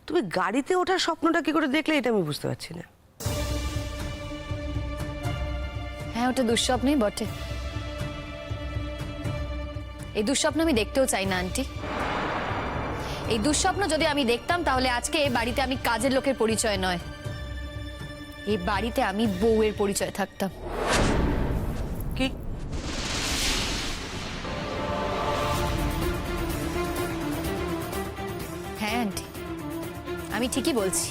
তুমি গাড়িতে ওঠার স্বপ্নটা কি করে দেখলে এটা আমি বুঝতে পারছি না। হ্যাঁ, ওটা দুঃস্বপ্নই বটে। এই দুঃস্বপ্ন আমি দেখতেও চাই না আন্টি। এই দুঃস্বপ্ন যদি আমি দেখতাম তাহলে আজকে এই বাড়িতে আমি কাজের লোকের পরিচয় নয়, এই বাড়িতে আমি বউয়ের পরিচয় থাকতাম। কি? হ্যাঁ আন্টি, আমি ঠিকই বলছি।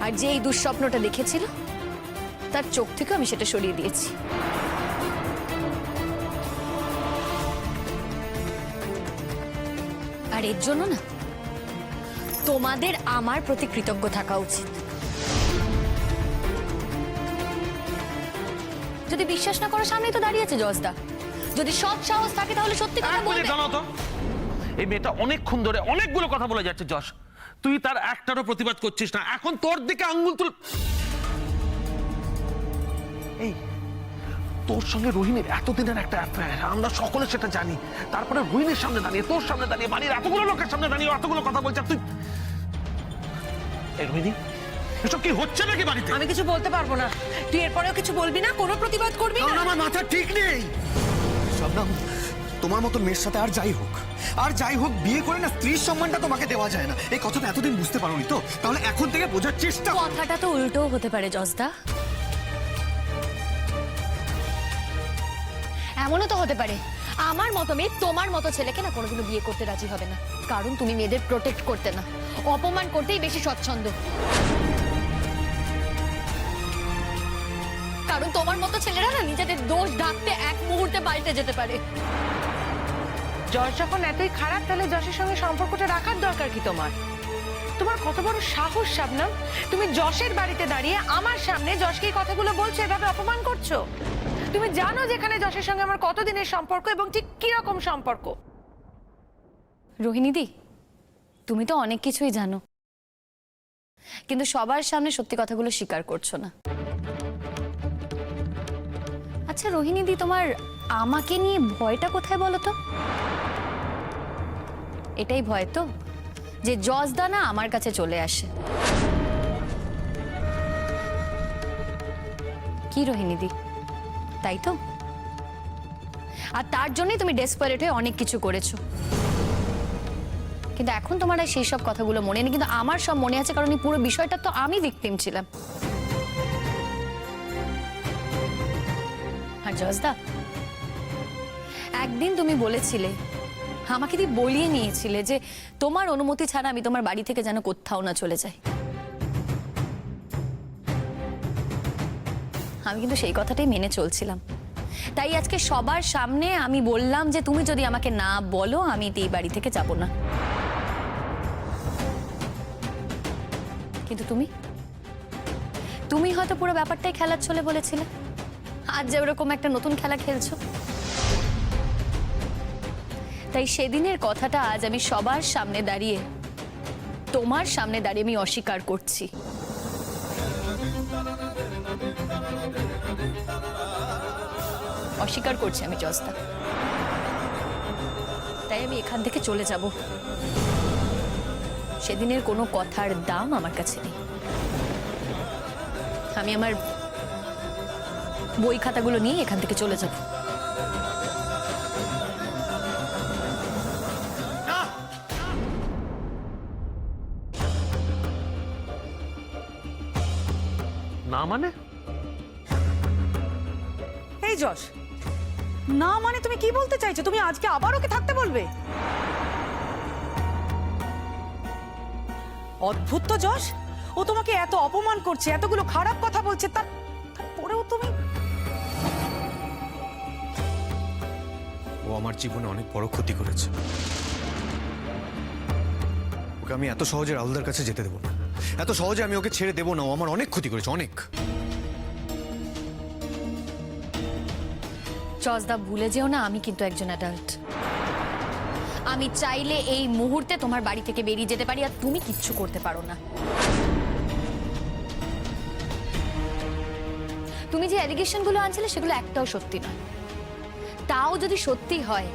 আর যে এই দুঃস্বপ্নটা দেখেছিল তার চোখ থেকে আমি সেটা সরিয়ে দিয়েছি। আর এর জন্য না তোমাদের আমার প্রতি কৃতজ্ঞ থাকা উচিত। যদি বিশ্বাস না করো, সামনেই তো দাঁড়িয়ে আছে জজদা। যদি সৎ সাহস থাকে তাহলে সত্যি কথা বলবে। জানো তো, এই মেয়েটা অনেকক্ষণ ধরে অনেকগুলো কথা বলে যাচ্ছে যশ, তুই তার একটারও প্রতিবাদ করছিস না। এখন তোর দিকে আঙ্গুল তুল। এই তোর সঙ্গে রোহিণীর এতদিনের একটা অ্যাফেয়ার, আমরা সকলে সেটা জানি। তারপরে রোহিণীর সামনে দাঁড়িয়ে, তোর সামনে দাঁড়িয়ে, বাড়ির এতগুলো লোকের সামনে দাঁড়িয়ে এতগুলো কথা বলছে, তুই এই রোহিণী, এসব কি হচ্ছে নাকি বাড়িতে? আমি কিছু বলতে পারবো না। তুই এরপরেও কিছু বলবি না, কোনো প্রতিবাদ করবি না? আমার মাথা ঠিক নেই শবনম। তোমার মতো মেয়ের সাথে আর যাই হোক বিয়ে করে না স্ত্রীর সম্মানটা তোমাকে দেওয়া যায় না। এই কথাটা এতদিন বুঝতে পারোনি তো, তাহলে এখন থেকে বোঝার চেষ্টা করো। কথাটা তো উল্টোও হতে পারে জজদা। এমনও তো হতে পারে আমার মতো মেয়ে তোমার মতো ছেলেকে না কোনোদিনও বিয়ে করতে রাজি হবে না, কারণ তুমি মেয়েদের প্রোটেক্ট করতে না, অপমান করতেই বেশি স্বচ্ছন্দ। কারণ তোমার মতো ছেলেরা না নিজেদের দোষ ঢাকতে এক মুহূর্তে পাল্টে যেতে পারে। যশ যখন এতই খারাপ, তাহলে যশের সঙ্গে সম্পর্কটা রাখার দরকার কি তোমার? তোমার কত বড় সাহস শবনম, তুমি যশের বাড়িতে দাঁড়িয়ে আমার সামনে যশকে এই কথাগুলো বলছো, এভাবে অপমান করছো। তুমি জানো যেখানে যশের সঙ্গে আমার কতদিনের সম্পর্ক এবং ঠিক কিরকম সম্পর্ক। রোহিণীদি, তুমি তো অনেক কিছুই জানো, কিন্তু সবার সামনে সত্যি কথাগুলো স্বীকার করছো না। আচ্ছা রোহিণীদি, তোমার আমাকে নিয়ে ভয়টা কোথায় বলো তো? এটাই ভয় তো, যে জজদা না আমার কাছে চলে আসে। কি রোহিণীদি, তাই তো? আর তার জন্যই তুমি ডেসপারেট হয়ে অনেক কিছু করেছো, কিন্তু এখন তোমার আর সেই সব কথাগুলো মনে নেই। কিন্তু আমার সব মনে আছে, কারণ এই পুরো বিষয়টা তো আমি ভিকটিম ছিলাম। আর জজদা, একদিন তুমি বলেছিলে, আমাকে দিয়ে বলিয়ে নিয়েছিলে যে তোমার অনুমতি ছাড়া আমি তোমার বাড়ি থেকে যেন কোথাও না চলে যাই। আমি কিন্তু সেই কথাটাই মেনে চলছিলাম। তাই আজকে সবার সামনে আমি বললাম যে তুমি যদি আমাকে না বলো আমি এই বাড়ি থেকে যাব না। কিন্তু তুমি হয়তো পুরো ব্যাপারটাই খেলার ছলে বলেছিলে। আজ যে ওরকম একটা নতুন খেলা খেলছো। তাই সেদিনের কথাটা আজ আমি সবার সামনে দাঁড়িয়ে, তোমার সামনে দাঁড়িয়ে আমি অস্বীকার করছি। অস্বীকার করছি আমি জজদা। তাই আমি এখান থেকে চলে যাব। সেদিনের কোনো কথার দাম আমার কাছে নেই। আমি আমার বই খাতাগুলো নিয়ে এখান থেকে চলে যাব। না মানে? এই যশ, না মানে তুমি কি বলতে চাইছো? তুমি আজকে আবার ওকে থাকতে বলবে? অদ্ভুত তো যশ, ও তোমাকে এত অপমান করছে, এতগুলো খারাপ কথা বলছে, তারপরেও তুমি। ও আমার জীবনে অনেক বড় ক্ষতি করেছে। ওকে আমি এত সহজে রাহুলদার কাছে যেতে দেবো না, এত সহজে আমি ওকে ছেড়ে দেবো না। ও আমার অনেক ক্ষতি করেছে, অনেক। জজদা, ভুলে যেও না আমি কিন্তু একজন অ্যাডাল্ট। আমি চাইলে এই মুহূর্তে তোমার বাড়ি থেকে বেরিয়ে যেতে পারি, আর তুমি কিচ্ছু করতে পারো না। তুমি যে অ্যালিগেশনগুলো আনছিলে সেগুলো একটাও সত্যি নয়। তাও যদি সত্যি হয়,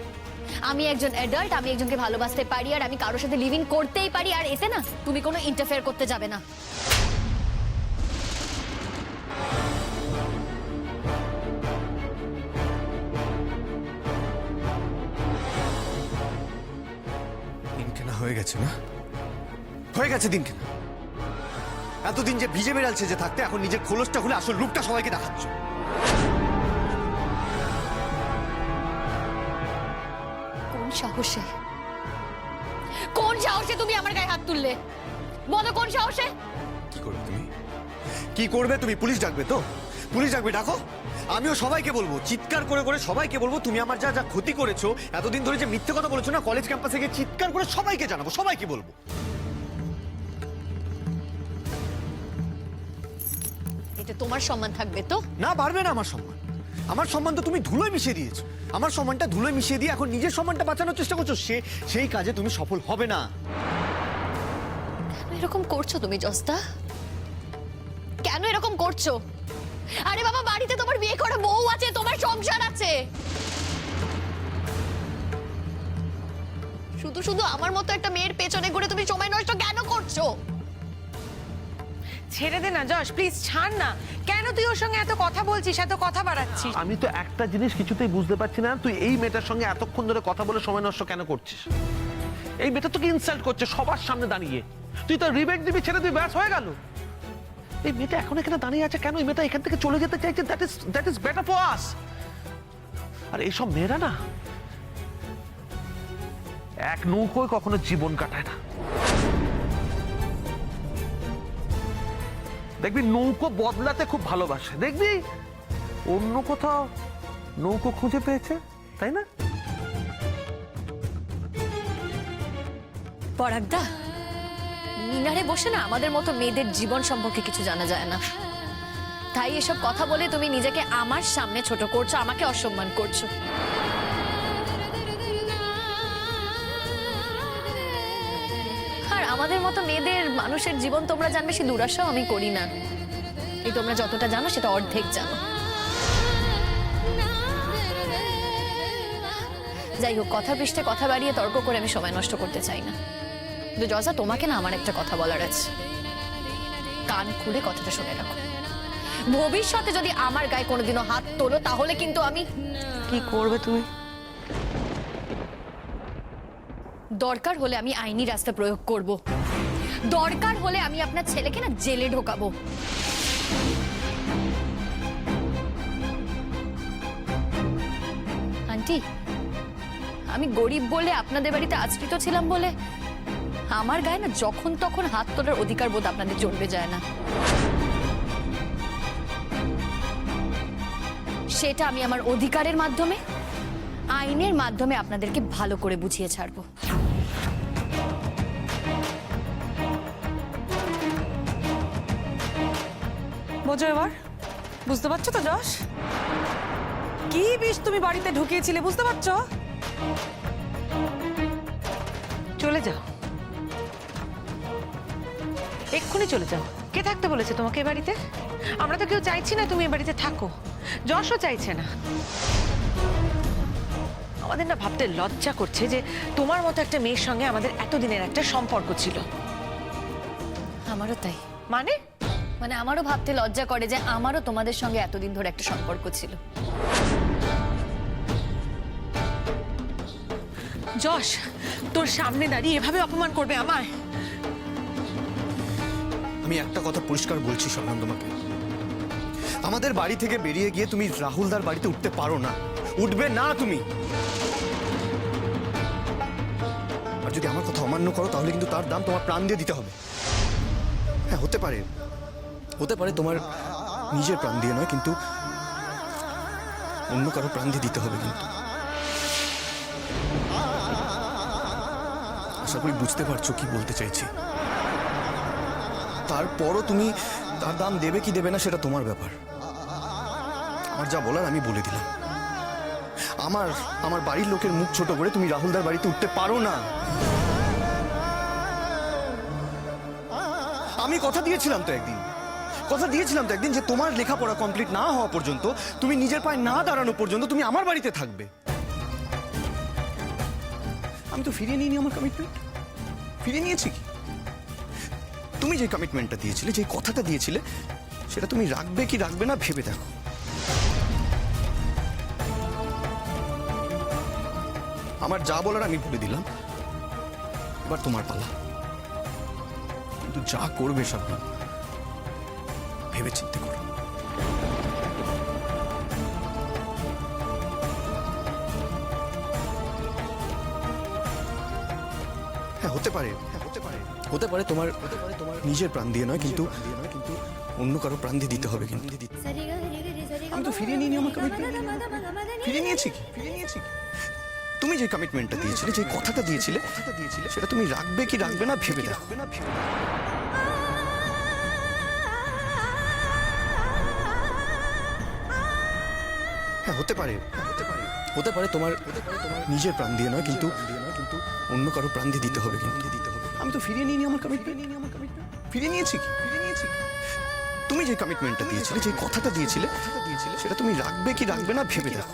আমি একজন অ্যাডাল্ট, আমি একজনকে ভালোবাসতে পারি আর আমি কারোর সাথে লিভ ইন করতেই পারি, আর এতে না তুমি কোনো ইন্টারফেয়ার করতে যাবে না। দিন কেনা হয়ে গেছে না, হয়ে গেছে দিন কেনা। এতদিন যে ভিজে বেড়ালছে যে থাকতে, এখন নিজের খোলসটা খুলে আসল রূপটা সবাইকে দেখাচ্ছ। কোন সাহসে, কোন সাহসে তুমি আমার গায়ে হাত তুললে? বলো কোন সাহসে? কি করবে তুমি? কি করবে তুমি? পুলিশ ডাকবে তো? পুলিশ ডাকবে, ডাকো। আমিও সবাইকে বলবো, চিৎকার করে করে সবাইকে বলবো তুমি আমার যা যা ক্ষতি করেছো, এতদিন ধরে যে মিথ্যে কথা বলেছো না কলেজ ক্যাম্পাসে গিয়ে চিৎকার করে সবাইকে জানাবো, সবাইকে বলবো। এতে তোমার সম্মান থাকবে তো? না, বাড়বে না আমার সম্মান। আমার সম্মান তো তুমি ধুলোয় মিশিয়ে দিয়েছো। আমার সম্মানটা ধুলোয় মিশিয়ে দিয়ে এখন নিজের সম্মানটা বাঁচানোর চেষ্টা করছো, সেই কাজে তুমি সফল হবে না। কেন এরকম করছো তুমি জস্তা? কেন এরকম করছো? আরে বাবা, বাড়িতে তোমার বিয়ে করা বউ আছে, তোমার সংসার আছে। শুধু শুধু আমার মতো একটা মেয়ের পেছনে ঘুরে তুমি সময় নষ্ট কেন করছো? ছেড়ে দে না যশ, প্লিজ ছাড় না। কেন তুই ওর সঙ্গে এত কথা বলছিস, এত কথা বাড়াচ্ছিস? আমি তো একটা জিনিস কিছুতেই বুঝতে পারছি না, তুই এই মেয়েটার সঙ্গে এতক্ষণ ধরে কথা বলে সময় নষ্ট কেন করছিস? এই মেয়েটা তোকে ইনসাল্ট করছে সবার সামনে দাঁড়িয়ে, তুই তো রিবেট দিবি, ছেড়ে তুই ব্যাস হয়ে গেল। এই মেয়েটা এখন এখানে দাঁড়িয়ে আছে কেন? এই মেয়েটা এখান থেকে চলে যেতে চাইছে, that is better for us. আর এইসব মেয়েরা না এক নৌকোয় কখনো জীবন কাটায় না। দেখবি নৌকো বদলাতে খুব ভালোবাসে, দেখবি অন্য কোথাও নৌকো খুঁজে পেয়েছে, তাই না? পরাগদা, মিনারে বসে না আমাদের মতো মেয়েদের জীবন সম্পর্কে কিছু জানা যায় না, তাই এসব কথা বলে তুমি নিজেকে আমার সামনে ছোট করছো, আমাকে অসম্মান করছো। আর আমাদের মতো মেয়েদের মানুষের জীবন তোমরা জানবে সে দুরাশাও আমি করি না। এই তোমরা যতটা জানো সেটা অর্ধেক জানো। যাই হোক, কথার পৃষ্ঠে কথা বাড়িয়ে তর্ক করে আমি সময় নষ্ট করতে চাই না। কিন্তু জজা, তোমাকে না আমার একটা কথা বলার আছে, কান খুলে কথাটা শুনে রাখো। ভবিষ্যতে যদি আমার গায়ে কোনোদিনও হাত তোলো তাহলে কিন্তু আমি... কি করবে তুমি? দরকার হলে আমি আইনি রাস্তা প্রয়োগ করব, দরকার হলে আমি আপনার ছেলেকে না জেলে ঢোকাবো। আন্টি, আমি গরিব বলে আপনাদের বাড়িতে আশ্রিত ছিলাম বলে আমার গায়ে না যখন তখন হাত তোলার অধিকার বোধ আপনাদের জন্মে যায় না। সেটা আমি আমার অধিকারের মাধ্যমে, আইনের মাধ্যমে আপনাদেরকে ভালো করে বুঝিয়ে ছাড়বো। বোঝো এবার? বুঝতে পারছো তো যশ? কি বিষ তুমি বাড়িতে ঢুকিয়েছিলে, বুঝতে পারছো? চলে যাও, এক্ষুনি চলে যাও। কে থাকতে বলেছে তোমাকে এ বাড়িতে? আমরা তো কেউ চাইছি না তুমি এ বাড়িতে থাকো, যশও চাইছে না। আমাদের না ভাবতে লজ্জা করছে যে তোমার মতো একটা মেয়ের সঙ্গে আমাদের এতদিনের একটা সম্পর্ক ছিল। আমারও তাই। মানে মানে আমারও ভাবতে লজ্জা করে যে আমারও তোমাদের সঙ্গে এতদিন ধরে একটা সম্পর্ক ছিল। যশ, তোর সামনে দাঁড়িয়ে এভাবে অপমান করবে আমায়? আমি একটা কথা পরিষ্কার বলছি শবনম তোমাকে, আমাদের বাড়ি থেকে বেরিয়ে গিয়ে তুমি রাহুলদার বাড়িতে উঠতে পারো না, উঠবে না তুমি। আর যদি আমার কথা অমান্য করো তাহলে কিন্তু তার দাম তোমার প্রাণ দিয়ে দিতে হবে। হ্যাঁ, হতে পারে তোমার নিজের প্রাণ দিয়ে নয়, কিন্তু অন্য কারো প্রাণ দিয়ে দিতে হবে। কিন্তু আশা করি বুঝতে পারছো কি বলতে চাইছি। তারপরও তুমি তার দাম দেবে কি দেবে না সেটা তোমার ব্যাপার। আমার যা বলার আমি বলে দিলাম। আমার বাড়ির লোকের মুখ ছোট করে তুমি রাহুলদার বাড়িতে উঠতে পারো না। আমি কথা দিয়েছিলাম তো একদিন যে তোমার লেখাপড়া কমপ্লিট না হওয়া পর্যন্ত, তুমি নিজের পায়ে না দাঁড়ানো পর্যন্ত তুমি আমার বাড়িতে থাকবে। আমি তো ফিরিয়ে নিইনি আমার কমিটমেন্ট। ফিরিয়ে নিয়েছি কি? তুমি যে কমিটমেন্টটা দিয়েছিলে, যে কথাটা দিয়েছিলে, সেটা তুমি রাখবে কি রাখবে না ভেবে দেখো। আমার যা বলার আমি বলে দিলাম, এবার তোমার পালা। কিন্তু যা করবে শাবনাম, ভেবে চিন্তে করো। হ্যাঁ হতে পারে, হতে পারে তোমার নিজের প্রাণ দিয়ে নয়, কিন্তু অন্য কারো প্রাণ দিয়ে দিতে হবে। কিন্তু আমি তো ফিরিয়ে নিইনি আমার কমিটমেন্ট। ফিরিয়ে নিয়েছি কি? তুমি যে কমিটমেন্টটা দিয়েছিলে, যে কথাটা দিয়েছিলে, সেটা তুমি রাখবে কি রাখবে না ভেবে দেখো। হ্যাঁ হতে পারে তোমার নিজের প্রাণ দিয়ে নয়, কিন্তু অন্য কারো প্রাণ দিয়ে দিতে হবে। কিন্তু আমি তো ফিরিয়ে নিইনি আমার কমিটমেন্ট। ফিরিয়ে নিয়েছি কি? তুমি যে কমিটমেন্টটা দিয়েছিলে, যে কথাটা দিয়েছিলে, সেটা তুমি রাখবে কি রাখবে না ভেবে দেখো।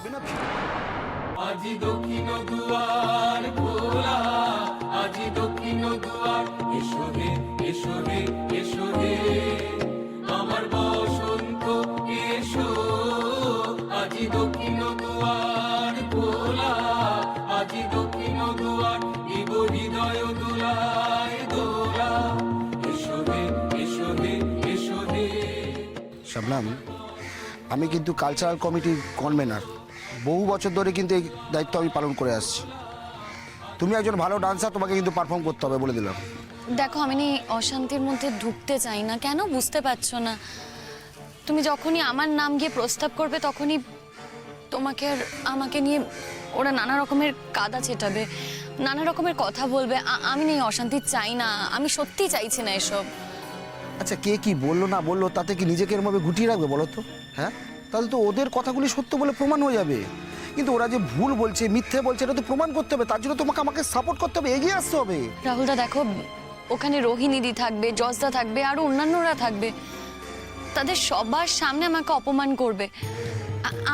আজি দক্ষিণ দুয়ার খোলা, আজি দক্ষিণ দুয়ার, এসো হে এসো হে এসো হে আমার বসন্ত এসো। আজি দক্ষিণ দুয়ার খোলা, আজি দক্ষিণ দুয়ার, দিব হৃদয় দোলায় দোলা, এসো হে এসো হে এসো হে। শাবনাম, আমি কিন্তু কালচারাল কমিটির কনভেনার। বহু বছর ধরে কিন্তু এই দায়িত্ব আমি পালন করে আসছি। তুমি একজন ভালো ডান্সার, তোমাকে কিন্তু পারফর্ম করতে হবে বলে দিলাম। দেখো, আমি এই অশান্তির মধ্যে ঢুকতে চাই না। কেন বুঝতে পারছো না? তুমি যখনই আমার নাম গিয়ে প্রস্তাব করবে, তখনই তোমাকে আর আমাকে নিয়ে ওরা নানা রকমের কাদা ছেটাবে, নানা রকমের কথা বলবে। আমি এই অশান্তি চাই না, আমি সত্যি চাইছি না এসব। আচ্ছা, কে কি বললো না বললো তাতে কি নিজেকে এরমভাবে গুটিয়ে রাখবে বলো তো? হ্যাঁ, তাহলে তো ওদের কথাগুলি সত্য বলে প্রমাণ হয়ে যাবে। কিন্তু ওরা যে ভুল বলছে, মিথ্যে বলছে, এটা তো প্রমাণ করতে হবে। তার জন্য তোমাকে আমাকে সাপোর্ট করতে হবে, এগিয়ে আসতে হবে। রাহুলদা দেখো, ওখানে রোহিণীদি থাকবে, জজদা থাকবে, আরো অন্যান্যরা থাকবে। তাদের সবার সামনে আমাকে অপমান করবে।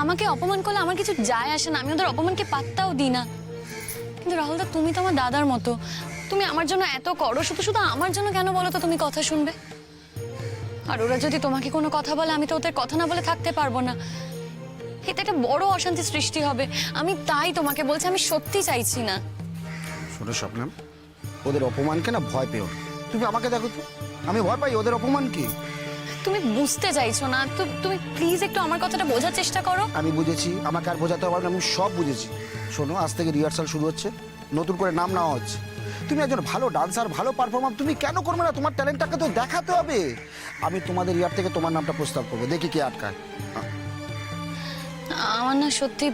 আমাকে অপমান করলে আমার কিছু যায় আসে না, আমি ওদের অপমানকে পাত্তাও দিই না। কিন্তু রাহুলদা, তুমি তো আমার দাদার মতো, তুমি আমার জন্য এত করো, শুধু শুধু আমার জন্য কেন বলো তো তুমি কথা শুনবে? আর ওরা যদি তোমাকে কোনো কথা বলে, আমি তো ওদের কথা না বলে থাকতে পারবো না। এতে একটা বড় অশান্তি সৃষ্টি হবে। আমি তাই তোমাকে বলছি, আমি সত্যি চাইছি না। শোনো শাবনাম, ওদের অপমানকে না ভয় পেও। তুমি আমাকে দেখো তো, আমি ভয় পাই ওদের অপমানকে? তুমি বুঝতে চাইছো না, তুমি প্লিজ একটু আমার কথাটা বোঝার চেষ্টা করো। আমি বুঝেছি, আমাকে আর বোঝাতে হবে না, আমি সব বুঝেছি। শোনো, আজ থেকে রিহার্সাল শুরু হচ্ছে, নতুন করে নাম নেওয়া হচ্ছে। তুমি একজন ভালো ডান্সার, ভালো পারফর্মার, তুমি কেন করবে না? তোমার ট্যালেন্টটাকে তো দেখাতে হবে। আমি তোমাদের ইয়ার থেকে তোমার নামটা প্রস্তাব করবো, দেখি কে আটকায়। আমার না সত্যি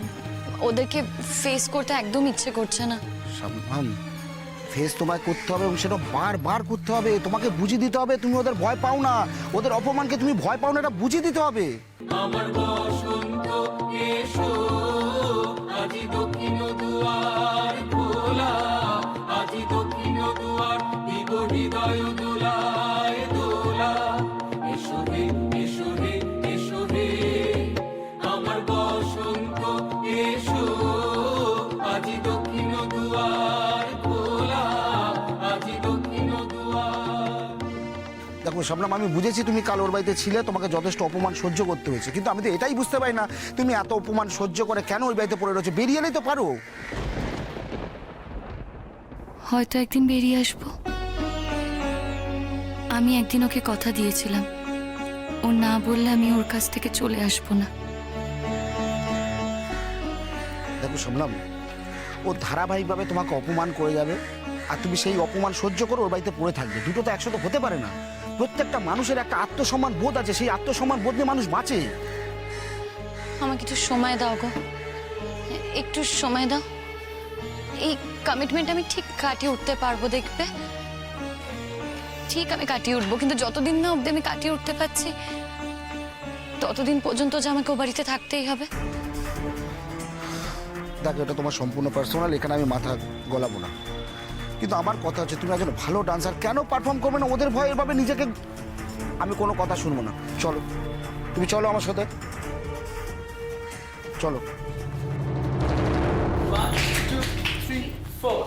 ওদেরকে ফেস করতে একদম ইচ্ছে করছে না। শাবনাম, ফেস তোমায় করতে হবে এবং সেটা বারবার করতে হবে। তোমাকে বুঝিয়ে দিতে হবে তুমি ওদের ভয় পাও না, ওদের অপমানকে তুমি ভয় পাও না, এটা বুঝিয়ে দিতে হবে। আমার বসন্ত এসো, আজি দক্ষিণ দুয়ার খোলা, আজি দক্ষিণ দুয়ার, দিব হৃদয় দোলায় দোলা, এসো হে এসো হে এসো হে আমার বসন্ত এসো, আজি দক্ষিণ দুয়ার খোলা, আজি দক্ষিণ দুয়ার। দেখো শাবনাম, আমি বুঝেছি তুমি কাল ওর বাড়িতে ছিলে, তোমাকে যথেষ্ট অপমান সহ্য করতে হয়েছে, কিন্তু আমি তো এটাই বুঝতে পারি না তুমি এত অপমান সহ্য করে কেন ওই বাড়িতে পড়ে রয়েছে। বেরিয়ে এলেই তো পারো। হয়তো একদিন বেরিয়ে আসবো। আমি একদিন ওকে কথা দিয়েছিলাম, ও না বললে আমি ওর কাছ থেকে চলে আসবো না। দেখো শাবনাম, ও ধারাবাহিকভাবে তোমাকে অপমান করে যাবে, আর তুমি সেই অপমান সহ্য করে ওর বাড়িতে পড়ে থাকবে। দুটো তো একসাথে হতে পারে না। প্রত্যেকটা মানুষের একটা আত্মসম্মান বোধ আছে, সেই আত্মসম্মান বোধ নিয়ে মানুষ বাঁচে। আমাকে একটু সময় দাও গো, একটু সময় দাও। এই কমিটমেন্ট আমি ঠিক কাটিয়ে উঠতে পারবো, দেখবে। ঠিক আমি কাটিয়ে উঠবো, কিন্তু যতদিন না অব্দি আমি কাটিয়ে উঠতে পারছি, ততদিন পর্যন্ত যে আমাকে ও বাড়িতে থাকতেই হবে। দেখো, এটা তোমার সম্পূর্ণ পার্সোনাল, এখানে আমি মাথা গলাবো না। কিন্তু আমার কথা হচ্ছে, তুমি একজন ভালো ডান্সার, কেন পারফর্ম করবে না? ওদের ভয় এভাবে নিজেকে। আমি কোনো কথা শুনবো না। চলো, তুমি চলো আমার সাথে, চলো। 1 2 3 4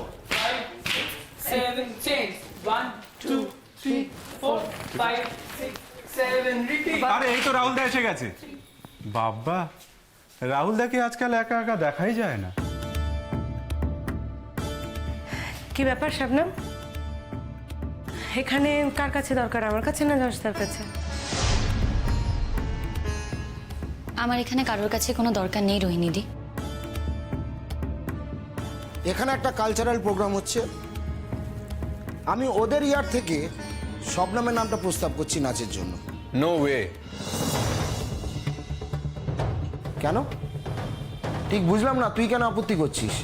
1 2 3 4 5 6 7 রিপিট আরে এই তো রাহুল দা এসে গেছে। বাবা, রাহুল দাকে আজকাল একা একা দেখাই যায় না। কি ব্যাপার শবনম? এখানে কার কাছে দরকার, আমার কাছে না যশদার কাছে? আমার এখানে কারোর কাছে কোনো দরকার নেই রোহিণীদি। এখানে একটা কালচারাল প্রোগ্রাম হচ্ছে, আমি ওদের ইয়ার থেকে শবনমের নামটা প্রস্তাব করছি নাচের জন্য। No way. কেন? ঠিক বুঝলাম না, তুই কেন আপত্তি করছিস?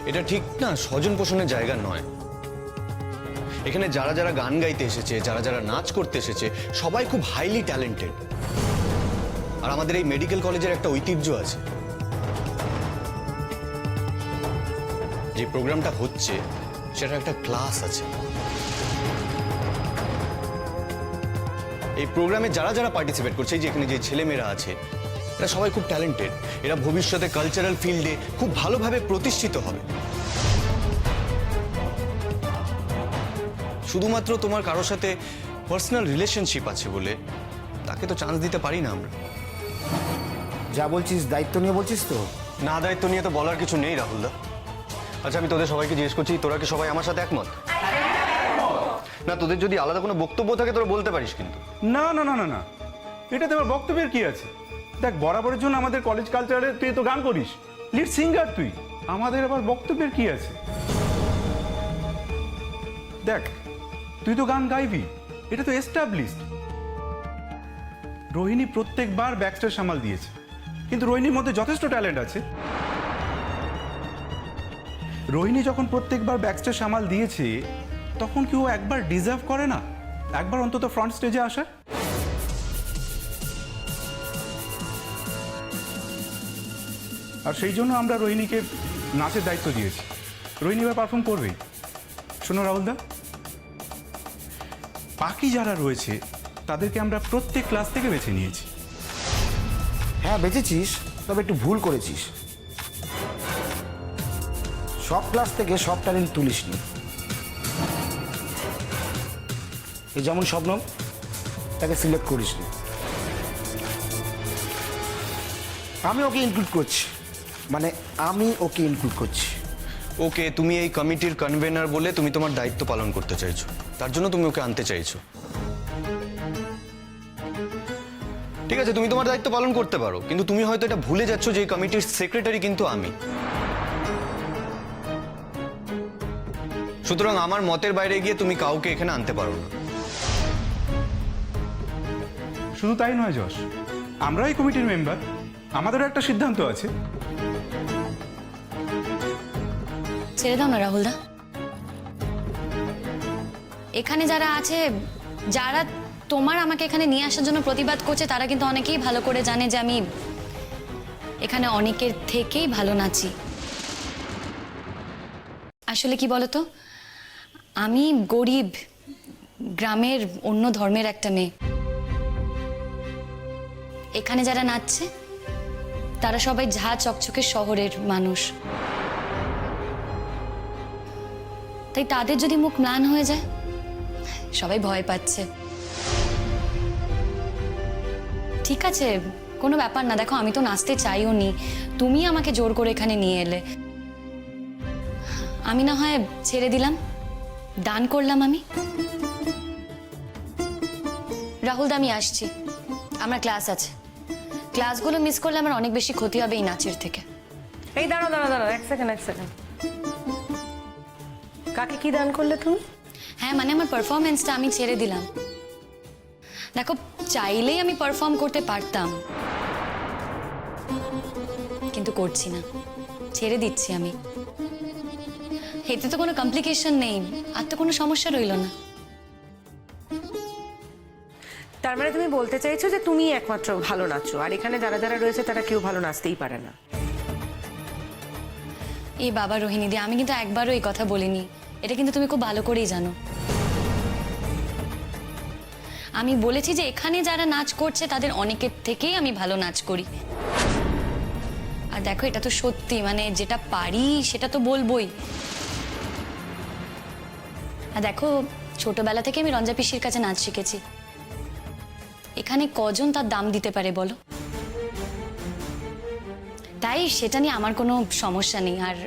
এটা ঠিক না, স্বজন পোষণের জায়গা নয়। এখানে যারা যারা গান গাইতে এসেছে, যারা যারা নাচ করতে এসেছে, সবাই খুব হাইলি ট্যালেন্টেড। আর আমাদের এই মেডিকেল কলেজের একটা ঐতিহ্য আছে, যে প্রোগ্রামটা হচ্ছে সেটা একটা ক্লাস আছে। এই প্রোগ্রামে যারা যারা পার্টিসিপেট করছে, এই যে এখানে যে ছেলেমেয়েরা আছে, এরা সবাই খুব ট্যালেন্টেড। এরা ভবিষ্যতে কালচারাল ফিল্ডে খুব ভালোভাবে প্রতিষ্ঠিত হবে। শুধুমাত্র তোমার কারোর সাথে পার্সোনাল রিলেশনশিপ আছে বলে তাকে তো চান্স দিতে পারি না আমরা। যা বলছিস দায়িত্ব নিয়ে বলছিস তো? না, দায়িত্ব নিয়ে তো বলার কিছু নেই রাহুলদা। আচ্ছা, আমি তোদের সবাইকে জিজ্ঞেস করছি, তোরা কি সবাই আমার সাথে একমত? না, তোদের যদি আলাদা কোনো বক্তব্য থাকে তোরা বলতে পারিস কিন্তু। না না না না না, এটাতে আমার বক্তব্যের কি আছে? দেখ, বরাবরের জন্য আমাদের কলেজ কালচারে তুই তো গান করিস, লিড সিঙ্গার তুই, আমাদের আবার বক্তব্যের কি আছে? দেখ, তুই তো গান গাইবি, এটা তো এস্টাবলিশড। রোহিণী প্রত্যেকবার ব্যাকস্টেজ সামাল দিয়েছে, কিন্তু রোহিণীর মধ্যে যথেষ্ট ট্যালেন্ট আছে। রোহিণী যখন প্রত্যেকবার ব্যাকস্টেজ সামাল দিয়েছে, তখন কি ও একবার ডিজার্ভ করে না একবার অন্তত ফ্রন্ট স্টেজে আসার? আর সেই জন্য আমরা রোহিণীকে নাচের দায়িত্ব দিয়েছি। রোহিণী এবার পারফর্ম করবেই। শোনো রাহুলদা, বাকি যারা রয়েছে তাদেরকে আমরা প্রত্যেক ক্লাস থেকে বেছে নিয়েছি। হ্যাঁ বেঁচেছিস, তবে একটু ভুল করেছিস। সব ক্লাস থেকে সব ট্যালেন্ট তুলিসনি। এই যেমন শবনম, তাকে সিলেক্ট করিসনি। আমি ওকে ইনক্লুড করছি, মানে আমি ওকে ইনক্লুড করছি। ওকে, তুমি এই কমিটির কনভেনার বলে তুমি তোমার দায়িত্ব পালন করতে চাইছো, তার জন্য তুমি ওকে আনতে চাইছো। ঠিক আছে, তুমি তোমার দায়িত্ব পালন করতে পারো, কিন্তু তুমি হয়তো এটা ভুলে যাচ্ছ যে এই কমিটির সেক্রেটারি কিন্তু আমি। সুতরাং আমার মতের বাইরে গিয়ে তুমি কাউকে এখানে আনতে পারো না। শুধু তাই নয় যশ, আমরা এই কমিটির মেম্বার, আমাদেরও একটা সিদ্ধান্ত আছে। ছেড়ে দাও না রাহুলদা। এখানে যারা আছে, যারা তোমার আমাকে এখানে নিয়ে আসার জন্য প্রতিবাদ করছে, তারা কিন্তু অনেকেই ভালো করে জানে যে আমি এখানে অনেকের থেকেই ভালো নাচি। আসলে কি বলতো, আমি গরিব গ্রামের অন্য ধর্মের একটা মেয়ে। এখানে যারা নাচছে তারা সবাই ঝা চকচকে শহরের মানুষ। তাই তাদের যদি মুখ ম্লান হয়ে যায়, সবাই ভয় পাচ্ছে। ঠিক আছে, কোনো ব্যাপার না। দেখো, আমি তো নাচতে চাইও নি, তুমি আমাকে জোর করে এখানে নিয়ে এলে। আমি না হয় ছেড়ে দিলাম, দান করলাম আমি। রাহুলদা, আমি আসছি, আমার ক্লাস আছে। ক্লাসগুলো মিস করলে আমার অনেক বেশি ক্ষতি হবে এই নাচের থেকে। এই দাঁড়াও দাঁড়াও দাঁড়াও, এক সেকেন্ড। কাকে কি দান করলে তুমি? হ্যাঁ, মানে আমার পারফরমেন্সটা আমি ছেড়ে দিলাম। দেখো, চাইলেই আমি পারফর্ম করতে পারতাম, কিন্তু করছি না, ছেড়ে দিচ্ছি আমি। এতে তো কোনো কমপ্লিকেশন নেই, আর তো কোনো সমস্যা রইল না। তার মানে তুমি বলতে চাইছো যে তুমি একমাত্র ভালো নাচো, আর এখানে যারা যারা রয়েছে তারা কেউ ভালো নাচতেই পারে না? এই বাবা রোহিণীদি, আমি কিন্তু একবারও এই কথা বলিনি, এটা কিন্তু তুমি খুব ভালো করেই জানো। আমি বলেছি যে এখানে যারা নাচ করছে তাদের অনেকের থেকেই আমি ভালো নাচ করি। আর দেখো, এটা তো সত্যি, মানে যেটা পারি সেটা তো বলবোই। আর দেখো, ছোটবেলা থেকে আমি রঞ্জা পিসির কাছে নাচ শিখেছি। এখানে কজন তার দাম দিতে পারে বলো? তাই সেটা নিয়ে আমার কোনো সমস্যা নেই। আর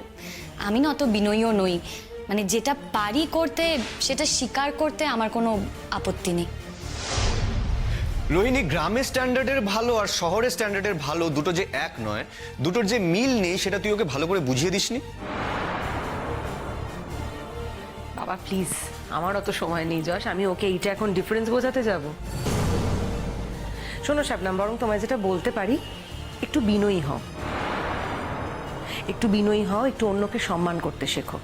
আমি না অত বিনয়ীও নই, মানে যেটা পারি করতে সেটা স্বীকার করতে আমার কোনো আপত্তি নেই। রোহিণী, গ্রামের স্ট্যান্ডার্ডের ভালো আর শহরের স্ট্যান্ডার্ডের ভালো দুটো যে এক নয়, দুটোর যে মিল নেই সেটা তুই ওকে ভালো করে বুঝিয়ে দিসনি। বাবা প্লিজ, আমার অত সময় নেই যশ, আমি ওকে এইটা এখন ডিফারেন্স বোঝাতে যাব? শোনো শাবনাম, বরং তোমায় যেটা বলতে পারি, একটু বিনয়ী হও, একটু বিনয়ী হও, একটু অন্যকে সম্মান করতে শেখো,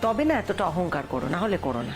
তবে না এতটা অহংকার করো, না হলে করো না।